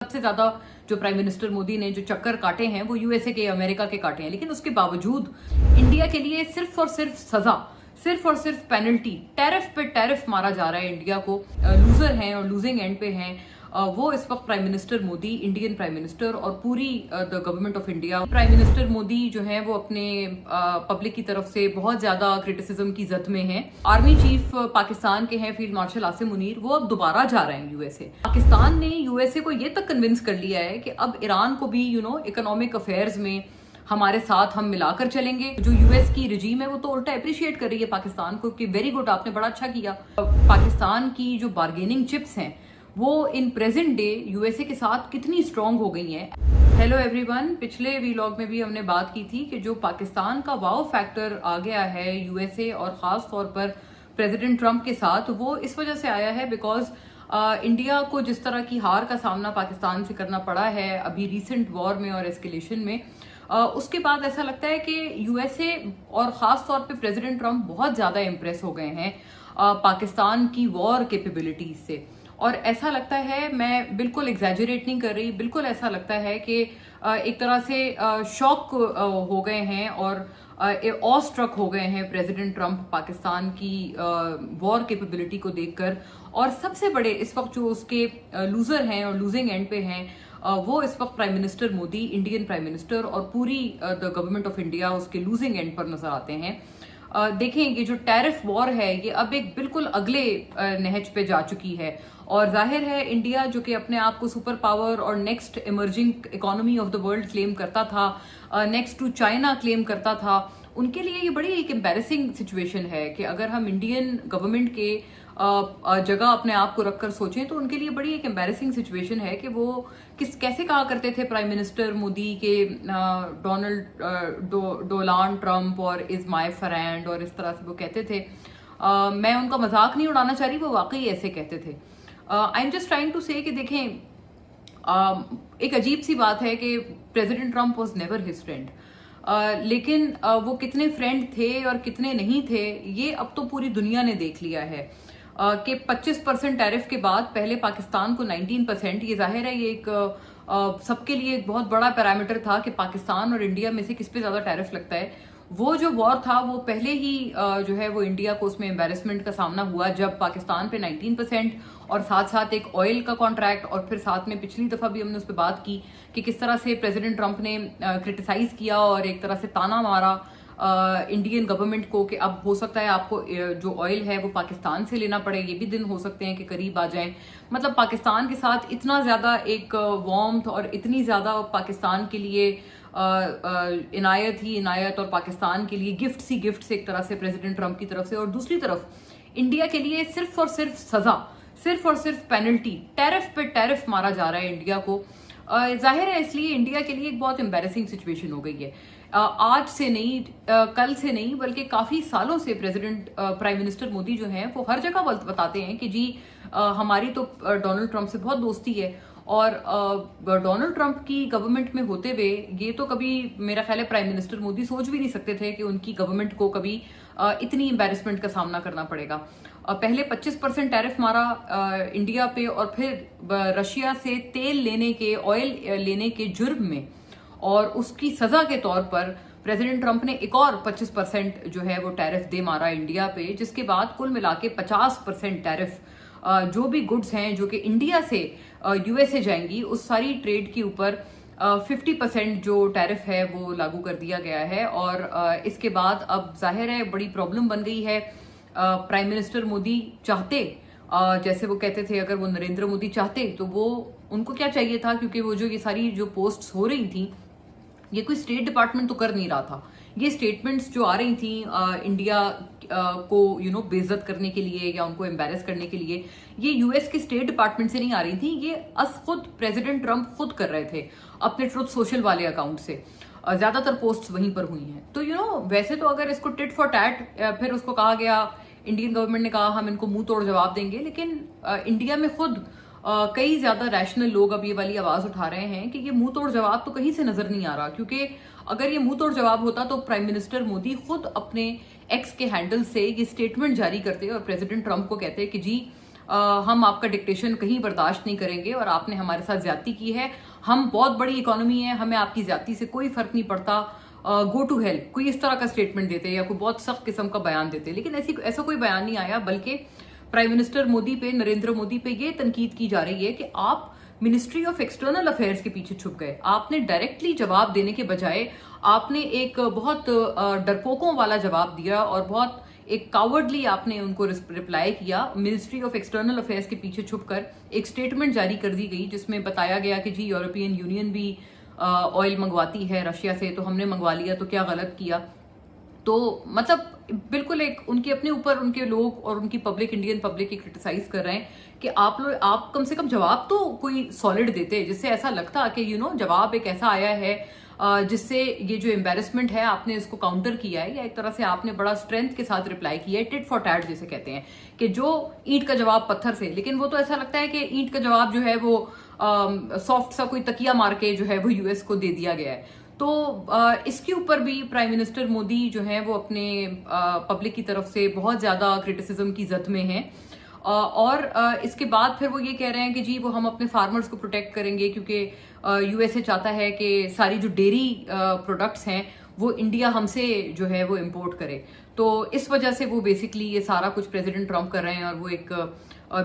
सबसे ज्यादा जो प्राइम मिनिस्टर मोदी ने जो चक्कर काटे हैं वो यूएसए के, अमेरिका के काटे हैं, लेकिन उसके बावजूद इंडिया के लिए सिर्फ और सिर्फ सजा, सिर्फ और सिर्फ पेनल्टी, टैरिफ पे टैरिफ मारा जा रहा है इंडिया को। लूजर हैं और लूजिंग एंड पे हैं वो इस वक्त prime minister Modi, Indian prime minister और पूरी the government of India. Prime minister Modi जो है वो अपने पब्लिक की तरफ से बहुत ज्यादा क्रिटिसिज्म की जद में हैं। आर्मी चीफ पाकिस्तान के हैं फील्ड मार्शल आसिम मुनीर, वो अब दोबारा जा रहे हैं यूएसए। पाकिस्तान ने यूएसए को ये तक कन्विंस कर लिया है कि अब ईरान को भी इकोनॉमिक अफेयर्स में हमारे साथ हम मिलाकर चलेंगे। जो यूएस की रिजीम है वो तो उल्टा अप्रिशिएट कर रही है पाकिस्तान को कि वेरी गुड, आपने बड़ा अच्छा किया। पाकिस्तान की जो बार्गेनिंग चिप्स हैं वो इन प्रेजेंट डे यूएसए के साथ कितनी स्ट्रांग हो गई हैं। हेलो एवरीवन, पिछले वीलॉग में भी हमने बात की थी कि जो पाकिस्तान का वाओ फैक्टर आ गया है यूएसए और खास तौर पर प्रेसिडेंट ट्रंप के साथ, वो इस वजह से आया है बिकॉज इंडिया को जिस तरह की हार का सामना पाकिस्तान से करना पड़ा है अभी रिसेंट वॉर में और एस्केलेशन में, उसके बाद ऐसा लगता है कि यूएसए और खास तौर पे प्रेसिडेंट ट्रंप बहुत ज्यादा इम्प्रेस हो गए हैं पाकिस्तान की वॉर कैपेबिलिटीज से। और ऐसा लगता है, मैं बिल्कुल एग्जैजरेट नहीं कर रही, बिल्कुल ऐसा लगता है कि एक तरह से शॉक हो गए हैं और ऑ स्ट्रक हो गए हैं प्रेसिडेंट ट्रंप पाकिस्तान की वॉर कैपेबिलिटी को देखकर। और सबसे बड़े इस वक्त जो उसके लूजर हैं और लूजिंग एंड पे हैं वो इस वक्त prime minister Modi, Indian prime minister और पूरी द गवर्नमेंट ऑफ इंडिया उसके लूजिंग एंड पर नजर आते हैं। देखें ये जो टैरिफ वॉर है ये अब एक बिल्कुल अगले नहज पे जा चुकी है और जाहिर है इंडिया जो कि अपने आप को सुपर पावर और next emerging economy of the world claim करता था, नेक्स्ट टू चाइना क्लेम करता था, उनके लिए ये बड़ी एक एम्बैरेसिंग सिचुएशन है कि अगर हम इंडियन गवर्नमेंट के जगह अपने आप को रखकर सोचें तो उनके लिए बड़ी एक एम्बैरेसिंग सिचुएशन है कि वो कैसे कहा करते थे प्राइम मिनिस्टर मोदी के डोनाल्ड ट्रंप और इज माय फ्रेंड और इस तरह से वो कहते थे। मैं उनका मजाक नहीं उड़ाना चाह रही, वो वाकई ऐसे कहते थे। I am just trying to say कि देखें एक अजीब सी बात है कि president Trump was never his friend, लेकिन वो कितने फ्रेंड थे और कितने नहीं थे ये अब तो पूरी दुनिया ने देख लिया है कि 25% टैरिफ के बाद पहले पाकिस्तान को 19%, ये जाहिर है ये एक सबके लिए एक बहुत बड़ा पैरामीटर था कि पाकिस्तान और इंडिया में से किस पे ज्यादा टैरिफ लगता है। वो जो वॉर था वो पहले ही जो है वो इंडिया को उसमें एम्बेरसमेंट का सामना हुआ जब पाकिस्तान पे 19% और साथ साथ एक ऑयल का कॉन्ट्रैक्ट और फिर साथ में पिछली दफा भी हमने उस पर बात की कि किस तरह से प्रेसिडेंट ट्रंप ने क्रिटिसाइज किया और एक तरह से ताना मारा इंडियन गवर्नमेंट को कि अब हो सकता है आपको जो ऑयल है वो पाकिस्तान से लेना पड़े, ये भी दिन हो सकते हैं कि करीब आ जाएं। मतलब पाकिस्तान के साथ इतना ज्यादा एक वार्मथ और इतनी ज्यादा पाकिस्तान के लिए इनायत ही इनायत और पाकिस्तान के लिए गिफ्ट से एक तरह से प्रेसिडेंट ट्रंप की तरफ से, और दूसरी तरफ इंडिया के लिए सिर्फ और सिर्फ सजा, सिर्फ और सिर्फ पेनल्टी, टैरिफ पे टैरिफ मारा जा रहा है इंडिया को। जाहिर है इसलिए इंडिया के लिए एक बहुत एम्बैरेसिंग सिचुएशन हो गई है। आज से नहीं, कल से नहीं, बल्कि काफी सालों से प्रेसिडेंट प्राइम मिनिस्टर मोदी जो हैं वो हर जगह बताते हैं कि जी हमारी तो डोनाल्ड ट्रंप से बहुत दोस्ती है। और डोनाल्ड ट्रंप की गवर्नमेंट में होते हुए ये तो कभी मेरा ख्याल है प्राइम मिनिस्टर मोदी सोच भी नहीं सकते थे कि उनकी गवर्नमेंट को कभी इतनी एम्बैरेसमेंट का सामना करना पड़ेगा। पहले 25% टैरिफ मारा इंडिया पे और फिर रशिया से तेल लेने के, ऑयल लेने के जुर्म में, और उसकी सजा के तौर पर प्रेसिडेंट ट्रंप ने एक और 25% जो है वो टैरिफ दे मारा इंडिया पे, जिसके बाद कुल मिला के 50% टैरिफ जो भी गुड्स हैं जो कि इंडिया से यूएसए जाएंगी उस सारी ट्रेड के ऊपर 50% जो टैरिफ है वो लागू कर दिया गया है। और इसके बाद अब जाहिर है बड़ी प्रॉब्लम बन गई है। प्राइम मिनिस्टर मोदी चाहते, जैसे वो कहते थे अगर वो नरेंद्र मोदी चाहते तो वो उनको क्या चाहिए था, क्योंकि वो जो ये सारी जो पोस्ट्स हो रही थी ये कोई स्टेट डिपार्टमेंट तो कर नहीं रहा था, ये स्टेटमेंट्स जो आ रही थी इंडिया को बेइज्जत करने के लिए या उनको एम्बैरेस करने के लिए, ये यूएस के स्टेट डिपार्टमेंट से नहीं आ रही थी, ये खुद प्रेसिडेंट ट्रंप खुद कर रहे थे अपने ट्रुथ सोशल वाले अकाउंट से। ज्यादातर पोस्ट्स वहीं पर हुई हैं। तो वैसे तो अगर इसको टिट फॉर टैट, फिर उसको कहा गया, इंडियन गवर्नमेंट ने कहा हम इनको मुंह तोड़ जवाब देंगे, लेकिन इंडिया में खुद कई ज्यादा रैशनल लोग अब ये वाली आवाज उठा रहे हैं कि ये मुंह तोड़ जवाब तो कहीं से नजर नहीं आ रहा, क्योंकि अगर ये मुंह तोड़ जवाब होता तो प्राइम मिनिस्टर मोदी खुद अपने एक्स के हैंडल से ये स्टेटमेंट जारी करते और प्रेसिडेंट ट्रंप को कहते कि जी हम आपका डिक्टेशन कहीं बर्दाश्त नहीं करेंगे और आपने हमारे साथ ज्यादती की है, हम बहुत बड़ी इकोनॉमी है, हमें आपकी ज्यादती से कोई फर्क नहीं पड़ता, गो टू हेल्प, कोई इस तरह का स्टेटमेंट देते या कोई बहुत सख्त किस्म का बयान देते। लेकिन ऐसा कोई बयान नहीं आया, बल्कि प्राइम मिनिस्टर मोदी पे, नरेंद्र मोदी पे ये तनकीद की जा रही है कि आप मिनिस्ट्री ऑफ एक्सटर्नल अफेयर्स के पीछे छुप गए। आपने डायरेक्टली जवाब देने के बजाय आपने एक बहुत डरपोकों वाला जवाब दिया और बहुत एक कावर्डली आपने उनको रिप्लाई किया। मिनिस्ट्री ऑफ एक्सटर्नल अफेयर्स के पीछे छुपकर एक स्टेटमेंट जारी कर दी गई जिसमें बताया गया कि जी यूरोपियन यूनियन भी ऑयल मंगवाती है रशिया से, तो हमने मंगवा लिया, तो क्या गलत किया। तो मतलब बिल्कुल एक उनके अपने ऊपर उनके लोग और उनकी पब्लिक, इंडियन पब्लिक की क्रिटिसाइज कर रहे हैं कि आप कम से कम जवाब तो कोई सॉलिड देते, जिससे ऐसा लगता कि जवाब एक ऐसा आया है जिससे ये जो एम्बेरसमेंट है आपने इसको काउंटर किया है, या एक तरह से आपने बड़ा स्ट्रेंथ के साथ रिप्लाई किया है, टिट फॉर टैट जिसे कहते हैं, कि जो ईंट का जवाब पत्थर से। लेकिन वो तो ऐसा लगता है कि ईंट का जवाब जो है वो सॉफ्ट सा कोई तकिया मार के जो है वो यूएस को दे दिया गया है। तो इसके ऊपर भी प्राइम मिनिस्टर मोदी जो है वो अपने पब्लिक की तरफ से बहुत ज्यादा क्रिटिसिज्म की जद में है। और इसके बाद फिर वो ये कह रहे हैं कि जी वो हम अपने फार्मर्स को प्रोटेक्ट करेंगे, क्योंकि यूएसए चाहता है कि सारी जो डेयरी प्रोडक्ट्स हैं वो इंडिया हमसे जो है वो इम्पोर्ट करे। तो इस वजह से वो बेसिकली ये सारा कुछ प्रेसिडेंट ट्रम्प कर रहे हैं। और वो एक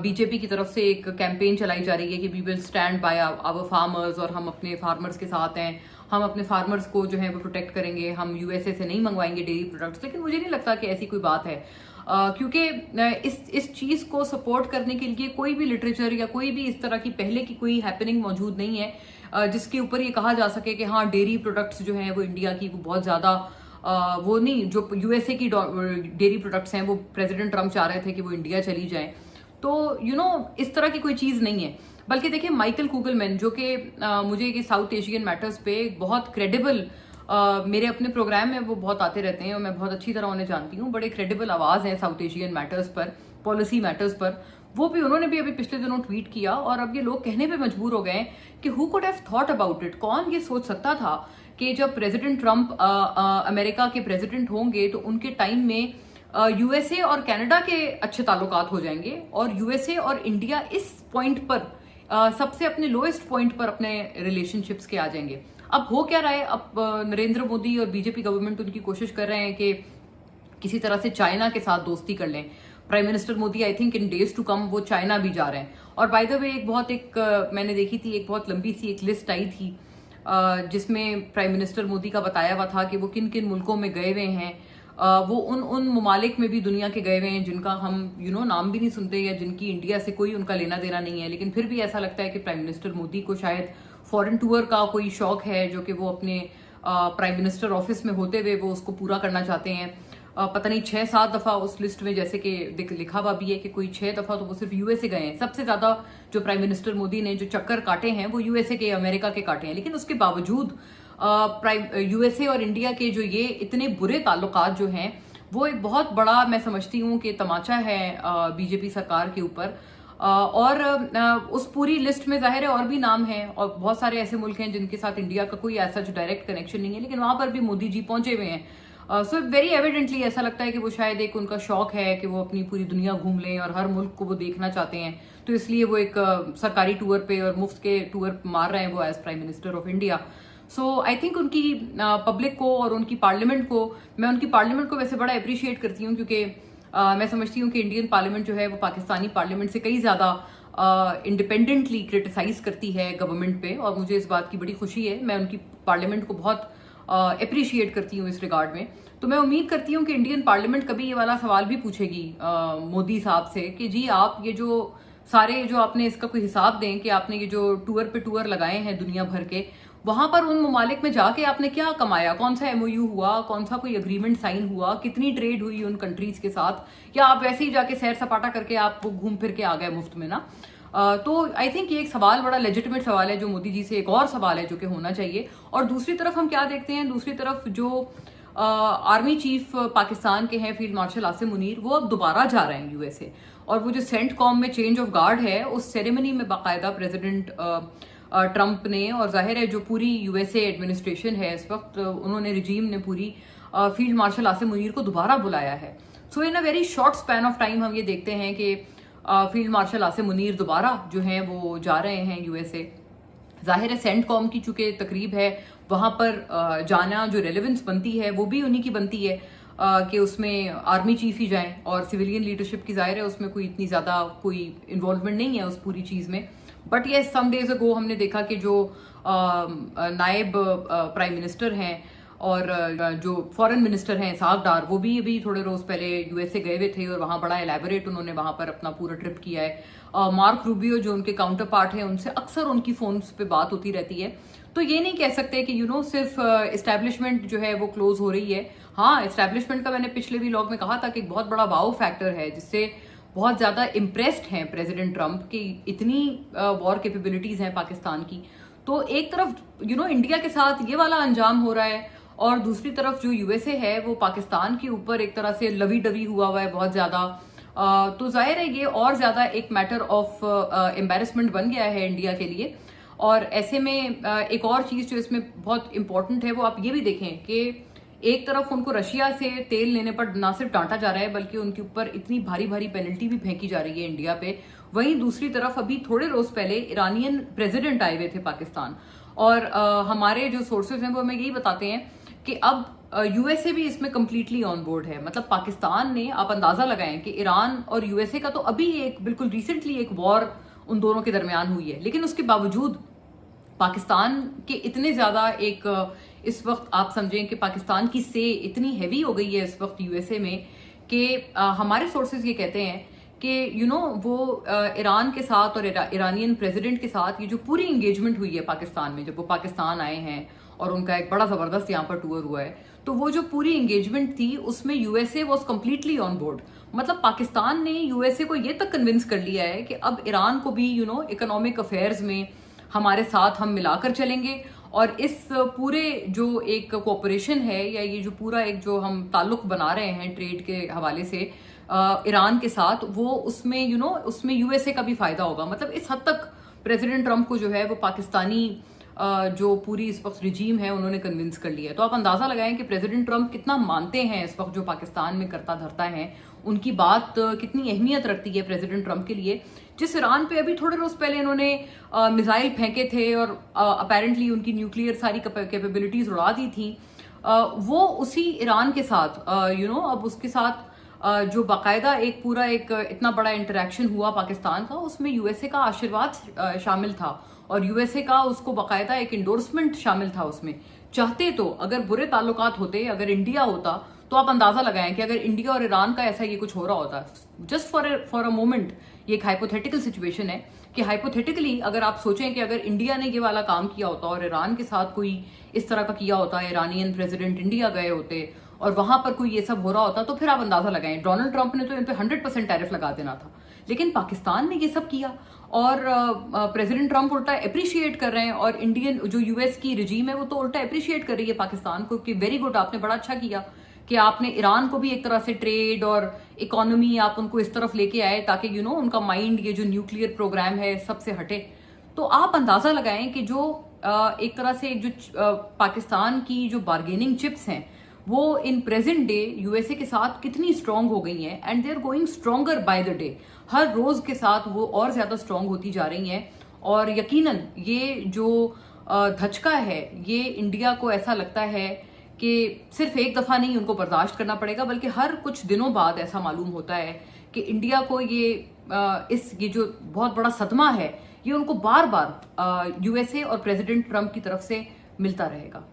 बीजेपी की तरफ से एक कैंपेन चलाई जा रही है कि we will stand by our farmers, और हम अपने फार्मर्स के साथ हैं, हम अपने फार्मर्स को जो है वो प्रोटेक्ट करेंगे, हम यूएसए से नहीं मंगवाएंगे डेयरी प्रोडक्ट्स। लेकिन मुझे नहीं लगता कि ऐसी कोई बात है, क्योंकि इस चीज को सपोर्ट करने के लिए कोई भी लिटरेचर या कोई भी इस तरह की पहले की कोई हैपनिंग मौजूद नहीं है जिसके ऊपर ये कहा जा सके कि हाँ डेयरी प्रोडक्ट्स जो हैं वो इंडिया की वो बहुत ज्यादा वो नहीं, जो यूएसए की डेयरी प्रोडक्ट्स हैं वो प्रेसिडेंट ट्रम्प चाह रहे थे कि वो इंडिया चली जाए। तो इस तरह की कोई चीज नहीं है। बल्कि देखिए माइकल कुगलमैन जो कि मुझे कि साउथ एशियन मैटर्स पे बहुत क्रेडिबल, मेरे अपने प्रोग्राम में वो बहुत आते रहते हैं और मैं बहुत अच्छी तरह उन्हें जानती हूँ, बड़े क्रेडिबल आवाज है साउथ एशियन मैटर्स पर, पॉलिसी मैटर्स पर। उन्होंने भी अभी पिछले दिनों ट्वीट किया और अब ये लोग कहने पे मजबूर हो गए कि who could have thought about it, कौन ये सोच सकता था कि जब प्रेसिडेंट ट्रम्प अमेरिका के प्रेसिडेंट होंगे तो उनके टाइम में यूएसए और कनाडा के अच्छे ताल्लुकात हो जाएंगे और यूएसए और इंडिया इस पॉइंट पर सबसे अपने लोएस्ट पॉइंट पर अपने रिलेशनशिप्स के आ जाएंगे। अब हो क्या रहा है, अब नरेंद्र मोदी और बीजेपी गवर्नमेंट उनकी कोशिश कर रहे हैं कि किसी तरह से चाइना के साथ दोस्ती कर लें। Prime minister Modi I think in days to come वो चाइना भी जा रहे हैं। और बाय द वे मैंने देखी थी एक बहुत लंबी सी एक लिस्ट आई थी जिसमें प्राइम मिनिस्टर मोदी का बताया हुआ था कि वो किन किन मुल्कों में गए हुए हैं। वो उन ममालिक में भी दुनिया के गए हुए हैं जिनका हम नाम भी नहीं सुनते या जिनकी इंडिया से कोई उनका लेना देना नहीं है। लेकिन फिर भी ऐसा लगता है कि प्राइम मिनिस्टर मोदी को शायद फॉरेन टूर का कोई शौक है जो कि वो अपने प्राइम मिनिस्टर ऑफिस में होते हुए वो उसको पूरा करना चाहते हैं। पता नहीं 6-7 दफा उस लिस्ट में जैसे कि लिखा हुआ भी है कि कोई 6 दफा तो वो सिर्फ यूएसए गए हैं। सबसे ज्यादा जो प्राइम मिनिस्टर मोदी ने जो चक्कर काटे हैं वो यूएसए के, अमेरिका के काटे हैं। लेकिन उसके बावजूद यूएसए और इंडिया के जो ये इतने बुरे ताल्लुकात जो हैं वो एक बहुत बड़ा मैं समझती हूँ कि तमाचा है बीजेपी सरकार के ऊपर। और उस पूरी लिस्ट में जाहिर है और भी नाम हैं और बहुत सारे ऐसे मुल्क हैं जिनके साथ इंडिया का कोई ऐसा जो डायरेक्ट कनेक्शन नहीं है, लेकिन वहां पर भी मोदी जी पहुंचे हुए हैं। सो वेरी एविडेंटली ऐसा लगता है कि वो शायद एक उनका शौक है कि वो अपनी पूरी दुनिया घूम लें और हर मुल्क को वो देखना चाहते हैं। तो इसलिए वो एक सरकारी टूर पे और मुफ्त के टूर मार रहे हैं वो as prime minister of India. So I think उनकी पब्लिक को और उनकी पार्लियामेंट को, मैं उनकी पार्लियामेंट को वैसे बड़ा अप्रिशिएट करती हूँ क्योंकि मैं समझती हूँ कि इंडियन पार्लियामेंट जो है वो पाकिस्तानी पार्लियामेंट से कई ज्यादा इंडिपेंडेंटली क्रिटिसाइज करती है गवर्नमेंट पे, और मुझे इस बात की बड़ी खुशी है। मैं उनकी पार्लियामेंट को बहुत अप्रिशिएट करती हूँ इस रिगार्ड में। तो मैं उम्मीद करती हूँ कि इंडियन पार्लियामेंट कभी ये वाला सवाल भी पूछेगी मोदी साहब से कि जी आप ये जो सारे जो आपने इसका कोई हिसाब दें कि आपने ये जो टूर पे टूर लगाए हैं दुनिया भर के, वहां पर उन ममालिक में जाके आपने क्या कमाया, कौन सा एमओयू हुआ, कौन सा कोई अग्रीमेंट साइन हुआ, कितनी ट्रेड हुई उन कंट्रीज के साथ, या आप वैसे ही जाके सैर सपाटा करके आप घूम फिर के आ गए मुफ्त में ना। तो आई थिंक ये एक सवाल बड़ा लेजिटिमेट सवाल है जो मोदी जी से, एक और सवाल है जो कि होना चाहिए। और दूसरी तरफ हम क्या देखते हैं, दूसरी तरफ जो आर्मी चीफ पाकिस्तान के हैं फील्ड मार्शल आसिम मुनीर, वो अब दोबारा जा रहे हैं यूएसए। और वो जो सेंट कॉम में चेंज ऑफ गार्ड है उस सेरेमनी में बाकायदा प्रेसिडेंट ट्रंप ने, और जाहिर है जो पूरी यूएसए एडमिनिस्ट्रेशन है इस वक्त, उन्होंने रिजीम ने पूरी फील्ड मार्शल आसिम मुनीर को दोबारा बुलाया है। So in a very short span of time हम ये देखते हैं कि फील्ड मार्शल आसिम मुनीर दोबारा जो हैं वो जा रहे हैं यूएसए। जाहिर है सेंटकॉम की चूंकि तकरीब है, वहां पर जाना जो रेलेवेंस बनती है वो भी उन्हीं की बनती है कि उसमें आर्मी चीफ ही जाएं, और सिविलियन लीडरशिप की जाहिर है उसमें कोई इतनी ज़्यादा कोई इन्वॉल्वमेंट नहीं है उस पूरी चीज़ में। बट ये सम डेज अगो हमने देखा कि जो नायब प्राइम मिनिस्टर हैं और जो फॉरेन मिनिस्टर हैं इसहाक डार, वो भी अभी थोड़े रोज पहले यूएसए गए हुए थे और वहां बड़ा एलैबोरेट उन्होंने वहां पर अपना पूरा ट्रिप किया है। मार्क रूबियो जो उनके काउंटर पार्ट हैं उनसे अक्सर उनकी फोन्स पे बात होती रहती है। तो ये नहीं कह सकते कि सिर्फ इस्टेब्लिशमेंट जो है वो क्लोज हो रही है। हाँ, इस्टेब्लिशमेंट का मैंने पिछले व्लॉग में कहा था कि एक बहुत बड़ा वाओ फैक्टर है जिससे बहुत ज्यादा इम्प्रेस्ड हैं प्रेसिडेंट ट्रंप की इतनी वॉर कैपेबिलिटीज हैं पाकिस्तान की। तो एक तरफ इंडिया के साथ ये वाला अंजाम हो रहा है और दूसरी तरफ जो यूएसए है वो पाकिस्तान के ऊपर एक तरह से लवी डवी हुआ है बहुत ज्यादा। तो जाहिर है ये और ज्यादा एक मैटर ऑफ एम्बेरसमेंट बन गया है इंडिया के लिए। और ऐसे में एक और चीज जो इसमें बहुत इंपॉर्टेंट है वो आप ये भी देखें कि एक तरफ उनको रशिया से तेल लेने पर ना सिर्फ डांटा जा रहा है बल्कि उनके ऊपर इतनी भारी भारी पेनल्टी भी फेंकी जा रही है इंडिया पे। वहीं दूसरी तरफ अभी थोड़े रोज पहले ईरानियन प्रेसिडेंट आए हुए थे पाकिस्तान, और हमारे जो सोर्सेज हैं वो हमें यही बताते हैं कि अब यूएसए भी इसमें कंप्लीटली ऑन बोर्ड है। मतलब पाकिस्तान ने, आप अंदाजा लगाएं कि ईरान और यूएसए का तो अभी एक बिल्कुल रिसेंटली एक वॉर उन दोनों के दरमियान हुई है, लेकिन उसके बावजूद पाकिस्तान के इतने ज्यादा एक इस वक्त आप समझें कि पाकिस्तान की से इतनी हैवी हो गई है इस वक्त यूएसए में कि हमारे सोर्सेज ये कहते हैं कि वो ईरान के साथ और ईरानियन प्रेसिडेंट के साथ ये जो पूरी एंगेजमेंट हुई है पाकिस्तान में, जब वो पाकिस्तान आए हैं और उनका एक बड़ा जबरदस्त यहाँ पर टूर हुआ है, तो वो जो पूरी एंगेजमेंट थी उसमें USA was completely on board. मतलब पाकिस्तान ने यूएसए को ये तक कन्विंस कर लिया है कि अब ईरान को भी इकोनॉमिक अफेयर्स में हमारे साथ हम मिलाकर चलेंगे, और इस पूरे जो एक कोऑपरेशन है या ये जो पूरा एक जो हम ताल्लुक बना रहे हैं ट्रेड के हवाले से ईरान के साथ, वो उसमें उसमें यूएसए का भी फायदा होगा। मतलब इस हद तक प्रेसिडेंट ट्रंप को जो है वो पाकिस्तानी जो पूरी इस वक्त रिजीम है उन्होंने कन्विंस कर लिया है। तो आप अंदाजा लगाएं कि प्रेसिडेंट ट्रंप कितना मानते हैं इस वक्त जो पाकिस्तान में करता धरता है, उनकी बात कितनी अहमियत रखती है प्रेसिडेंट ट्रंप के लिए। जिस ईरान पे अभी थोड़े रोज पहले इन्होंने मिसाइल फेंके थे और अपेरेंटली उनकी न्यूक्लियर सारी कैपेबिलिटीज उड़ा दी थी, वो उसी ईरान के साथ अब उसके साथ जो बाकायदा एक पूरा एक इतना बड़ा इंटरेक्शन हुआ पाकिस्तान का, उसमें यूएसए का आशीर्वाद शामिल था और यूएसए का उसको बाकायदा एक इंडोर्समेंट शामिल था उसमें। चाहते तो अगर बुरे ताल्लुकात होते, अगर इंडिया होता, तो आप अंदाजा लगाएं कि अगर इंडिया और ईरान का ऐसा ये कुछ हो रहा होता, जस्ट फॉर अ मोमेंट, ये एक हाइपोथेटिकल सिचुएशन है कि हाइपोथेटिकली अगर आप सोचें कि अगर इंडिया ने ये वाला काम किया होता और ईरान के साथ कोई इस तरह का किया होता, ईरानियन प्रेसिडेंट इंडिया गए होते और वहां पर कोई ये सब हो रहा होता, तो फिर आप अंदाजा लगाएं डोनाल्ड ट्रंप ने तो इन पे 100% टैरिफ लगा देना था। लेकिन पाकिस्तान ने ये सब किया और प्रेसिडेंट ट्रंप उल्टा अप्रिशिएट कर रहे हैं, और इंडियन जो यूएस की रिजीम है वो तो उल्टा अप्रिशिएट कर रही है पाकिस्तान को कि वेरी गुड, आपने बड़ा अच्छा किया कि आपने ईरान को भी एक तरह से ट्रेड और इकोनॉमी आप उनको इस तरफ लेके आए ताकि उनका माइंड ये जो न्यूक्लियर प्रोग्राम है सबसे हटे। तो आप अंदाजा लगाएं कि जो एक तरह से जो पाकिस्तान की जो बार्गेनिंग चिप्स हैं वो इन प्रेजेंट डे यूएसए के साथ कितनी स्ट्रांग हो गई हैं, and they are going stronger by the day. हर रोज के साथ वो और ज्यादा स्ट्रांग होती जा रही हैं, और यकीनन ये जो धचका है ये इंडिया को ऐसा लगता है कि सिर्फ एक दफा नहीं उनको बर्दाश्त करना पड़ेगा, बल्कि हर कुछ दिनों बाद ऐसा मालूम होता है कि इंडिया को ये जो बहुत बड़ा सदमा है ये उनको बार बार यूएसए और प्रेसिडेंट ट्रंप की तरफ से मिलता रहेगा।